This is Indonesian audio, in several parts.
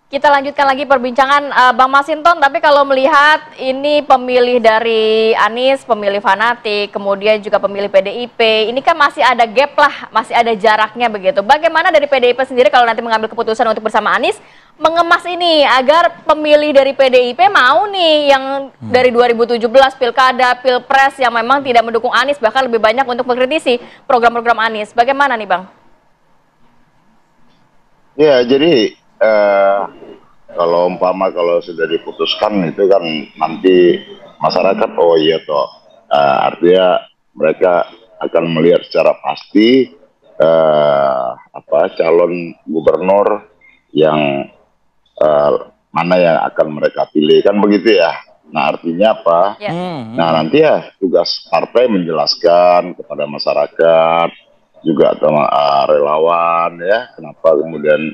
Kita lanjutkan lagi perbincangan Bang Masinton, tapi kalau melihat ini pemilih dari Anies, pemilih fanatik, kemudian juga pemilih PDIP, ini kan masih ada gap lah, masih ada jaraknya begitu. Bagaimana dari PDIP sendiri kalau nanti mengambil keputusan untuk bersama Anies, mengemas ini agar pemilih dari PDIP mau nih yang dari 2017 Pilkada, Pilpres yang memang tidak mendukung Anies, bahkan lebih banyak untuk mengkritisi program-program Anies. Bagaimana nih Bang? Ya, jadi kalau sudah diputuskan itu kan nanti masyarakat oh iya toh, artinya mereka akan melihat secara pasti calon gubernur yang eh, mana yang akan mereka pilih kan begitu ya. Nah artinya apa? Ya. Nah nanti ya tugas partai menjelaskan kepada masyarakat juga teman relawan ya kenapa kemudian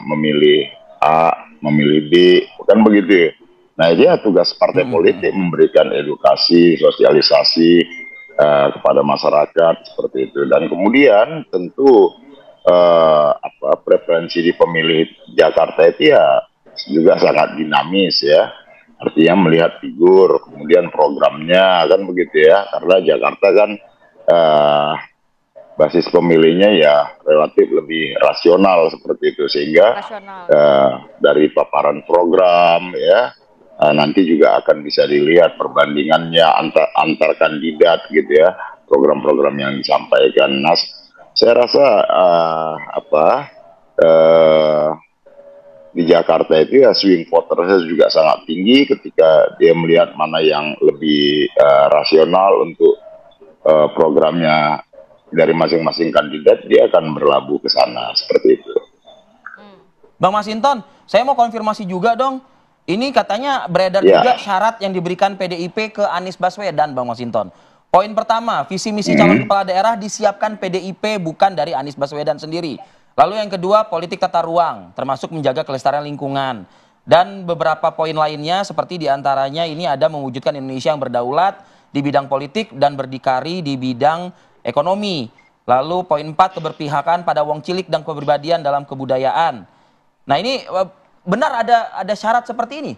memilih A, memilih B, kan begitu ya. Nah, dia tugas partai politik memberikan edukasi, sosialisasi kepada masyarakat seperti itu. Dan kemudian tentu preferensi di pemilih Jakarta itu ya juga sangat dinamis ya. Artinya melihat figur, kemudian programnya kan begitu ya. Karena Jakarta kan basis pemilihnya ya relatif lebih rasional seperti itu sehingga dari paparan program ya nanti juga akan bisa dilihat perbandingannya antar kandidat gitu ya program-program yang disampaikan. Nah, saya rasa di Jakarta itu ya swing votersnya juga sangat tinggi ketika dia melihat mana yang lebih rasional untuk programnya dari masing-masing kandidat, dia akan berlabuh ke sana seperti itu. Bang Masinton, saya mau konfirmasi juga dong. Ini katanya beredar juga syarat yang diberikan PDIP ke Anies Baswedan, Bang Masinton. Poin pertama, visi misi calon kepala daerah disiapkan PDIP bukan dari Anies Baswedan sendiri. Lalu yang kedua, politik tata ruang, termasuk menjaga kelestarian lingkungan. Dan beberapa poin lainnya seperti diantaranya ini ada mewujudkan Indonesia yang berdaulat di bidang politik dan berdikari di bidang ekonomi. Lalu poin 4 keberpihakan pada wong cilik dan kepribadian dalam kebudayaan. Nah ini benar ada syarat seperti ini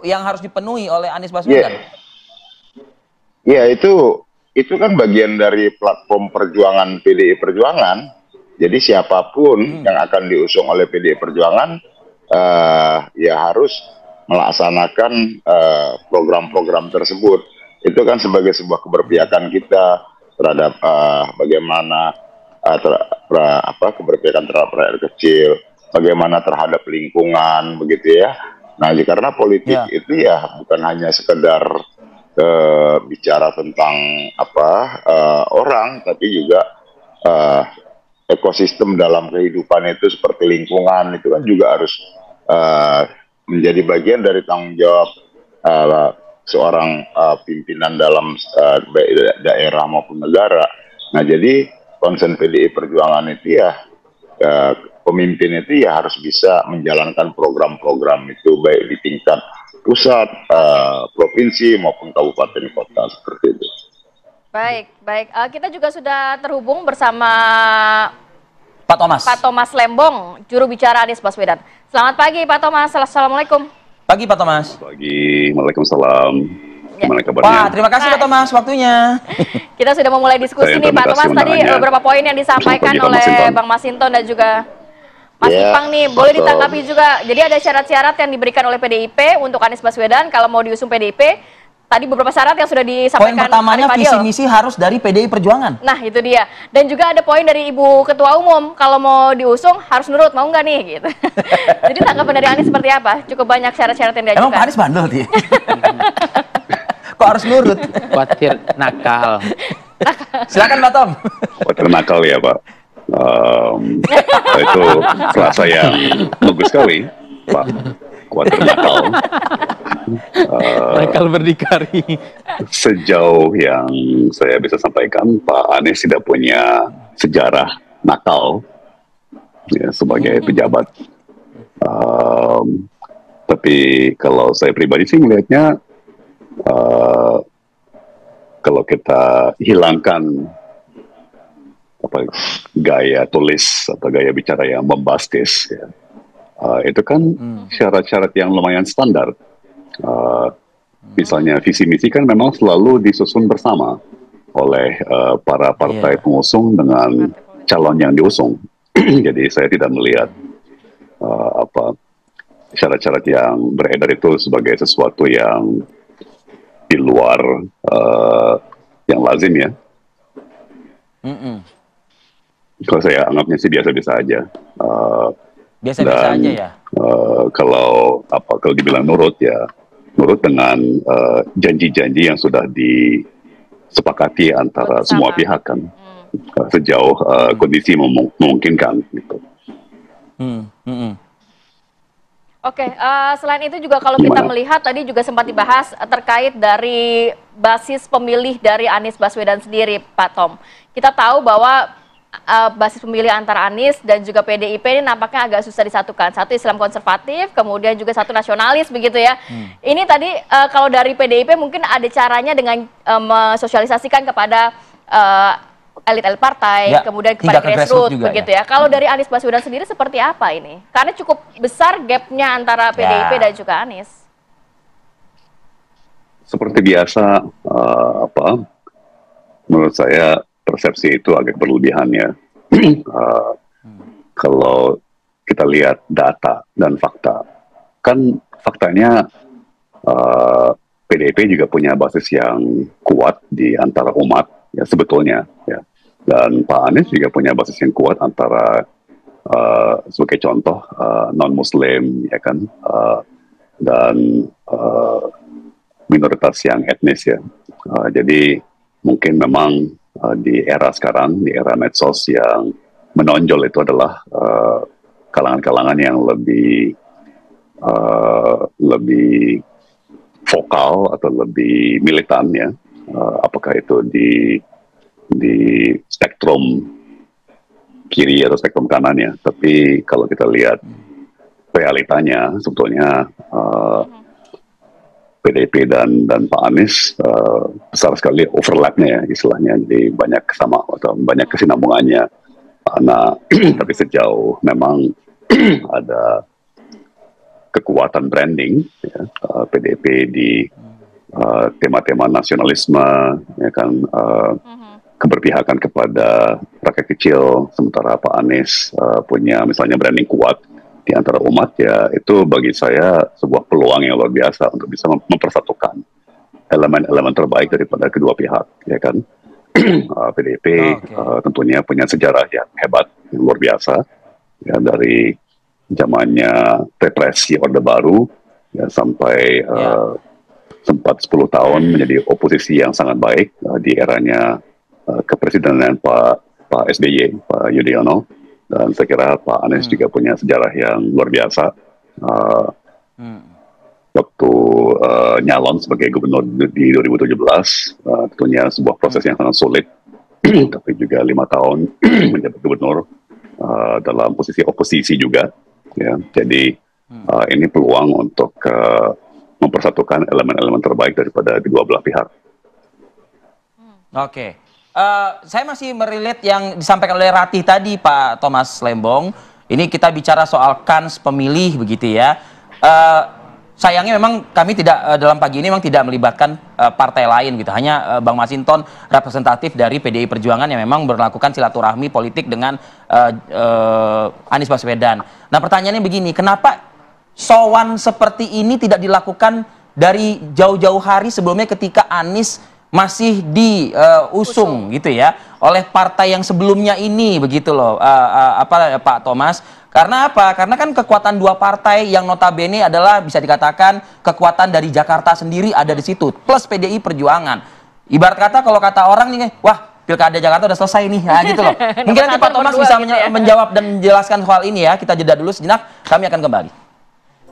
yang harus dipenuhi oleh Anies Baswedan. Ya itu kan bagian dari platform perjuangan PDI Perjuangan. Jadi siapapun yang akan diusung oleh PDI Perjuangan ya harus melaksanakan program-program tersebut. Itu kan sebagai sebuah keberpihakan kita terhadap bagaimana keberpihakan terhadap rakyat kecil, bagaimana terhadap lingkungan, begitu ya. Nah, karena politik itu ya bukan hanya sekedar bicara tentang orang, tapi juga ekosistem dalam kehidupan itu seperti lingkungan itu kan juga harus menjadi bagian dari tanggung jawab seorang pimpinan dalam daerah maupun negara. Nah, jadi konsen PDI Perjuangan itu ya pemimpin itu ya harus bisa menjalankan program-program itu baik di tingkat pusat, provinsi maupun kabupaten kota seperti itu. Baik. Kita juga sudah terhubung bersama Pak Thomas. Pak Thomas Lembong, juru bicara Anies Baswedan. Selamat pagi Pak Thomas, assalamualaikum. Pagi Pak Thomas. Pagi, waalaikumsalam. Gimana kabarnya? Wah, terima kasih Pak Thomas waktunya. Kita sudah memulai diskusi nih Pak Thomas. Tadi beberapa poin yang disampaikan oleh Bang Masinton dan juga Mas Ipang nih, boleh ditanggapi juga. Jadi ada syarat-syarat yang diberikan oleh PDIP untuk Anies Baswedan kalau mau diusung PDIP. Tadi beberapa syarat yang sudah disampaikan. Poin pertamanya visi misi harus dari PDI Perjuangan. Nah itu dia. Dan juga ada poin dari Ibu Ketua Umum, kalau mau diusung harus nurut, mau nggak nih gitu. Jadi tanggapan dari Anies seperti apa? Cukup banyak syarat-syarat yang diajukan. Emang Pak Anies bandel dia? Kok harus nurut? Khawatir nakal. Silakan Pak Tom. Khawatir nakal ya Pak. Itu frasa yang bagus sekali Pak. Khawatir nakal. Nakal berdikari. Sejauh yang saya bisa sampaikan, Pak Anies tidak punya sejarah nakal ya, sebagai pejabat. Tapi kalau saya pribadi sih melihatnya, kalau kita hilangkan gaya tulis atau gaya bicara yang bombastis, ya, itu kan syarat-syarat yang lumayan standar. Misalnya visi misi kan memang selalu disusun bersama oleh para partai pengusung dengan calon yang diusung. Jadi saya tidak melihat syarat-syarat yang beredar itu sebagai sesuatu yang di luar yang lazim ya. Kalau saya anggapnya sih biasa-biasa aja. Biasa-biasa aja ya. Kalau dibilang nurut ya, nurut dengan janji-janji yang sudah disepakati antara semua pihak kan, sejauh kondisi memungkinkan gitu. Oke, selain itu juga kalau kita melihat tadi juga sempat dibahas terkait dari basis pemilih dari Anies Baswedan sendiri, Pak Tom. Kita tahu bahwa basis pemilih antara Anies dan juga PDIP ini nampaknya agak susah disatukan. Satu Islam konservatif, kemudian juga satu nasionalis begitu ya. Ini tadi kalau dari PDIP mungkin ada caranya dengan mensosialisasikan kepada elit-elit partai, kemudian kepada grassroots begitu ya. Kalau dari Anies Baswedan sendiri seperti apa ini? Karena cukup besar gapnya antara PDIP dan juga Anies. Seperti biasa, menurut saya persepsi itu agak berlebihan ya. Kalau kita lihat data dan fakta, kan faktanya PDIP juga punya basis yang kuat di antara umat ya sebetulnya ya. Dan Pak Anies juga punya basis yang kuat antara sebagai contoh non-Muslim ya kan, dan minoritas yang etnis ya. Jadi mungkin memang di era sekarang, di era medsos yang menonjol itu adalah kalangan-kalangan yang lebih vokal atau lebih militan ya. Apakah itu di spektrum kiri atau spektrum kanan ya. Tapi kalau kita lihat realitanya sebetulnya PDIP dan Pak Anies besar sekali overlapnya ya istilahnya, jadi banyak kesamaan atau banyak kesinambungannya. Nah, tapi sejauh memang ada kekuatan branding ya, PDIP di tema-tema nasionalisme ya kan, keberpihakan kepada rakyat kecil, sementara Pak Anies punya misalnya branding kuat di antara umat ya, itu bagi saya sebuah peluang yang luar biasa untuk bisa mempersatukan elemen-elemen terbaik daripada kedua pihak ya kan. PDIP tentunya punya sejarah yang hebat, yang luar biasa ya, dari zamannya represi Orde Baru ya, sampai sempat 10 tahun menjadi oposisi yang sangat baik di eranya kepresidenan Pak SBY, Pak Yudhoyono. Dan saya kira Pak Anies juga punya sejarah yang luar biasa. Waktu nyalon sebagai gubernur di 2017, tentunya sebuah proses yang sangat sulit, tapi juga 5 tahun menjabat gubernur dalam posisi oposisi juga. Ya. Jadi ini peluang untuk mempersatukan elemen-elemen terbaik daripada kedua belah pihak. Oke. Saya masih merelate yang disampaikan oleh Ratih tadi, Pak Thomas Lembong. Ini kita bicara soal kans pemilih begitu ya. Sayangnya memang kami tidak dalam pagi ini memang tidak melibatkan partai lain gitu. Hanya Bang Masinton representatif dari PDI Perjuangan yang memang melakukan silaturahmi politik dengan Anies Baswedan. Nah pertanyaannya begini, kenapa sowan seperti ini tidak dilakukan dari jauh-jauh hari sebelumnya ketika Anies masih diusung gitu ya oleh partai yang sebelumnya ini begitu loh, Pak Thomas? Karena apa? Karena kan kekuatan dua partai yang notabene adalah bisa dikatakan kekuatan dari Jakarta sendiri ada di situ, plus PDI Perjuangan. Ibarat kata kalau kata orang nih, wah Pilkada Jakarta udah selesai nih, nah gitu loh. Mungkin nanti Pak Thomas bisa menjawab dan menjelaskan soal ini ya. Kita jeda dulu sejenak, kami akan kembali.